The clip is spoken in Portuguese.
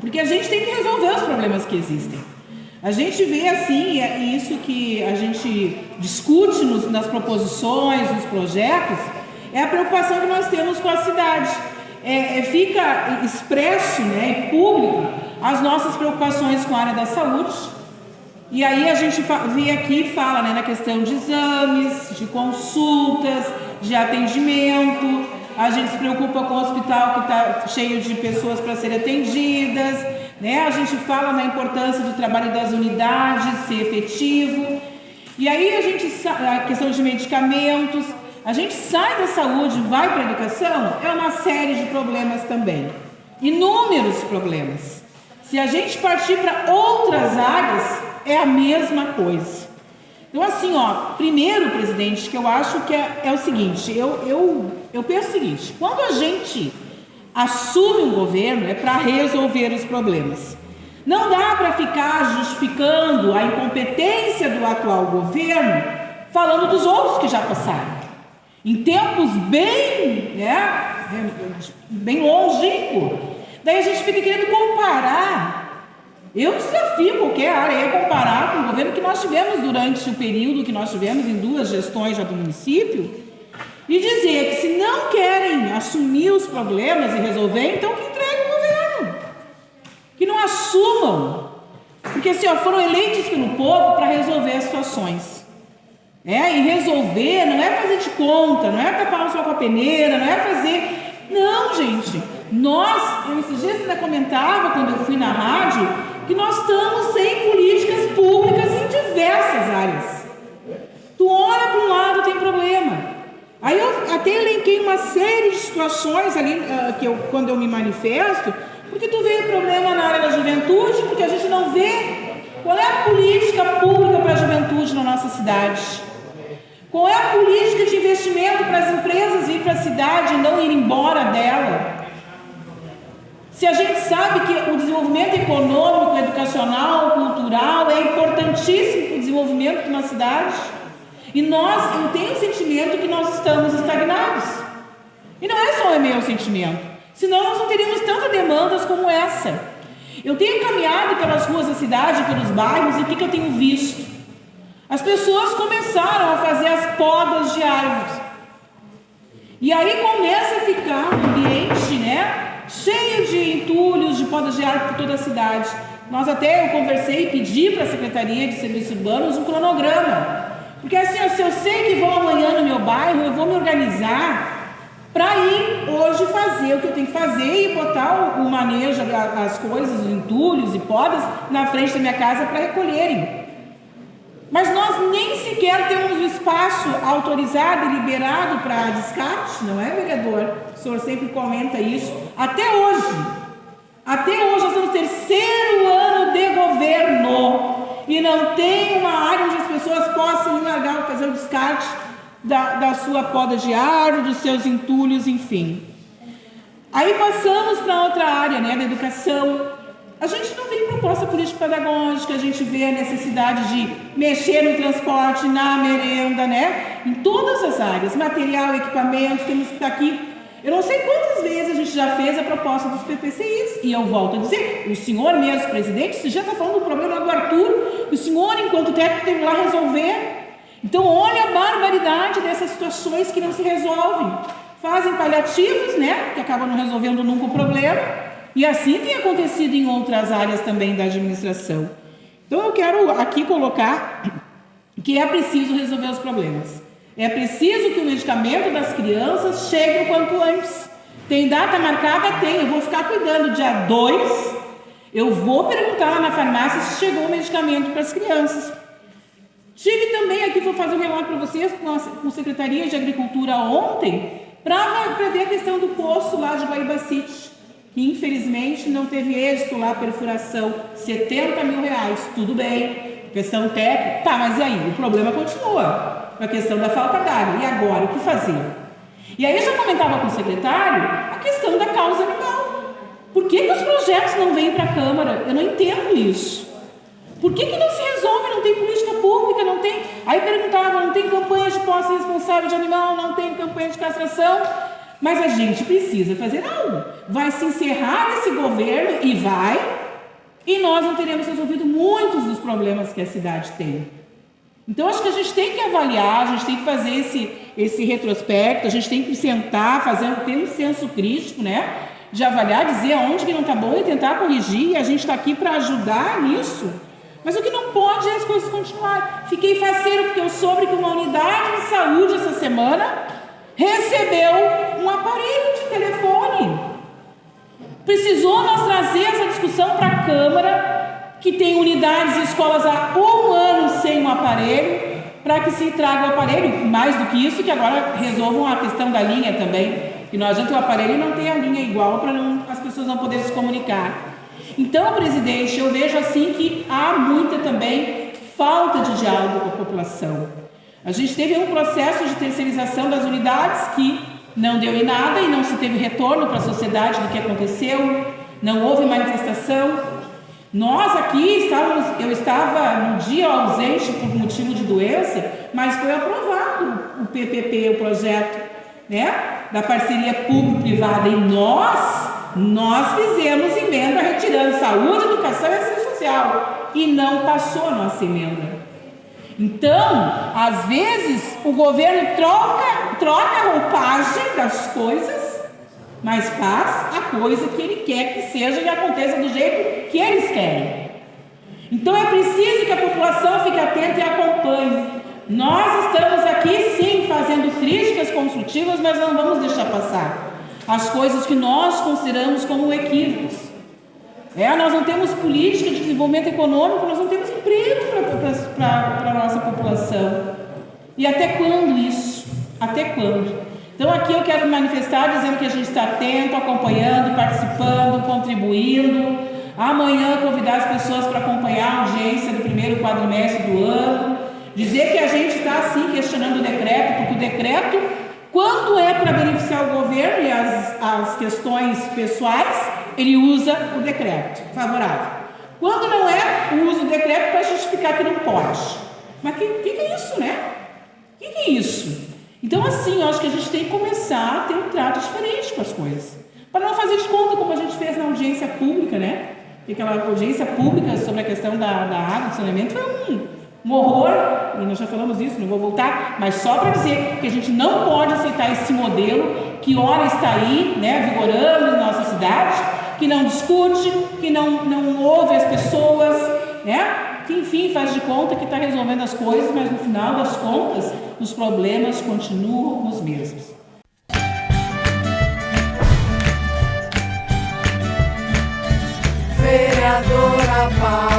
porque a gente tem que resolver os problemas que existem. A gente vê assim, é isso que a gente discute nas proposições, nos projetos, é a preocupação que nós temos com a cidade. Fica expresso, né, e público as nossas preocupações com a área da saúde. E aí a gente vê aqui e fala, né, na questão de exames, de consultas, de atendimento. A gente se preocupa com o hospital que está cheio de pessoas para serem atendidas, né? A gente fala na importância do trabalho das unidades ser efetivo. E aí a questão de medicamentos, a gente sai da saúde, vai para a educação, é uma série de problemas também, inúmeros problemas. Se a gente partir para outras áreas, é a mesma coisa. Então assim, primeiro, presidente, que eu acho que é o seguinte, eu penso o seguinte: quando a gente assume um governo, é para resolver os problemas. Não dá para ficar justificando a incompetência do atual governo falando dos outros que já passaram. Em tempos bem longínquos. Daí a gente fica querendo comparar. Eu desafio qualquer área a comparar com o governo que nós tivemos durante o período que nós tivemos em 2 gestões já do município e dizer que se não querem assumir os problemas e resolver, então que entreguem o governo, que não assumam, porque assim, foram eleitos pelo povo para resolver as situações, e resolver não é fazer de conta, não é tapar o sol com a peneira, não é fazer, não, gente, eu esses dias ainda comentava quando eu fui na rádio que nós estamos sem políticas públicas em diversas áreas. Tu olha para um lado, tem problema. Aí eu até elenquei uma série de situações ali quando eu me manifesto, porque tu vê problema na área da juventude, porque a gente não vê qual é a política pública para a juventude na nossa cidade. Qual é a política de investimento para as empresas vir para a cidade e não ir embora dela? Se a gente sabe que o desenvolvimento econômico, educacional, cultural é importantíssimo para o desenvolvimento de uma cidade, e eu tenho o sentimento que nós estamos estagnados. E não é só o meu sentimento, senão nós não teríamos tantas demandas como essa. Eu tenho caminhado pelas ruas da cidade, pelos bairros, e o que eu tenho visto? As pessoas começaram a fazer as podas de árvores. E aí começa a ficar um ambiente, cheio de entulhos, de podas de árvore por toda a cidade. Eu conversei e pedi para a Secretaria de Serviços Urbanos um cronograma. Porque assim, se eu sei que vou amanhã no meu bairro, eu vou me organizar para ir hoje fazer o que eu tenho que fazer e botar o manejo, as coisas, os entulhos e podas na frente da minha casa para recolherem. Mas nós nem sequer temos o espaço autorizado e liberado para descarte, não é, vereador? O senhor sempre comenta isso. Até hoje nós estamos no 3º ano de governo e não tem uma área onde as pessoas possam largar, fazer o descarte da sua poda de árvore, dos seus entulhos, enfim. Aí passamos para outra área, da educação. A gente não tem proposta político-pedagógica, a gente vê a necessidade de mexer no transporte, na merenda, em todas as áreas, material, equipamento, temos que estar aqui. Eu não sei quantas vezes a gente já fez a proposta dos PPCIs, e eu volto a dizer, o senhor mesmo, presidente, você já está falando do problema do Arthur, o senhor, enquanto técnico, teve lá resolver. Então, olha a barbaridade dessas situações que não se resolvem. Fazem paliativos, que acabam não resolvendo nunca o problema. E assim tem acontecido em outras áreas também da administração. Então eu quero aqui colocar que é preciso resolver os problemas. É preciso que o medicamento das crianças chegue o quanto antes. Tem data marcada? Tem. Eu vou ficar cuidando. Dia 2, eu vou perguntar lá na farmácia se chegou o medicamento para as crianças. Tive também aqui, vou fazer um relato para vocês, com a Secretaria de Agricultura ontem, para ver a questão do poço lá de Guaíba City, que infelizmente não teve êxito lá, perfuração, R$70 mil, tudo bem, questão técnica, mas e aí? O problema continua, a questão da falta d'água, e agora, o que fazer? E aí eu já comentava com o secretário a questão da causa animal. Por que os projetos não vêm para a Câmara? Eu não entendo isso. Por que não se resolve? Não tem política pública, não tem... Aí perguntava, não tem campanha de posse responsável de animal, não tem campanha de castração... Mas a gente precisa fazer algo. Vai se encerrar esse governo e vai e nós não teremos resolvido muitos dos problemas que a cidade tem. Então, acho que a gente tem que avaliar, a gente tem que fazer esse retrospecto, a gente tem que sentar, ter um senso crítico, né? De avaliar, dizer aonde que não está bom e tentar corrigir, e a gente está aqui para ajudar nisso. Mas o que não pode é as coisas continuarem. Fiquei faceiro porque eu soube que uma unidade de saúde essa semana recebeu um aparelho de telefone. Precisou nós trazer essa discussão para a Câmara, que tem unidades e escolas há 1 ano sem um aparelho, para que se traga o aparelho. Mais do que isso, que agora resolvam a questão da linha também. Que não adianta o aparelho e não ter a linha igual para as pessoas não poderem se comunicar. Então, presidente, eu vejo assim que há muita também falta de diálogo com a população. A gente teve um processo de terceirização das unidades que não deu em nada e não se teve retorno para a sociedade do que aconteceu, não houve manifestação. Nós aqui eu estava no dia ausente por motivo de doença, mas foi aprovado o PPP, o projeto, né, da parceria público-privada, e nós fizemos emenda retirando saúde, educação e assistência social, e não passou a nossa emenda. Então, às vezes, o governo troca a roupagem das coisas, mas faz a coisa que ele quer que seja e aconteça do jeito que eles querem. Então, é preciso que a população fique atenta e acompanhe. Nós estamos aqui, sim, fazendo críticas construtivas, mas não vamos deixar passar as coisas que nós consideramos como equívocos. Nós não temos política de desenvolvimento econômico, nós não temos emprego para a nossa população. E até quando isso? Até quando? Então aqui eu quero manifestar dizendo que a gente está atento, acompanhando, participando, contribuindo. Amanhã convidar as pessoas para acompanhar a audiência do primeiro quadrimestre do ano. Dizer que a gente está sim questionando o decreto, porque o decreto, quando é para beneficiar o governo e as questões pessoais, ele usa o decreto favorável. Quando não é, usa o decreto para justificar que não pode. Mas o que é isso, né? O que é isso? Então, assim, eu acho que a gente tem que começar a ter um trato diferente com as coisas. Para não fazer de conta como a gente fez na audiência pública, né? E aquela audiência pública sobre a questão da água, do saneamento, foi um horror, e nós já falamos isso, não vou voltar, mas só para dizer que a gente não pode aceitar esse modelo que ora está aí, né, vigorando na nossa cidade, que não discute, que não ouve as pessoas, né, que enfim faz de conta que está resolvendo as coisas, mas no final das contas os problemas continuam os mesmos. Vereadora Paz.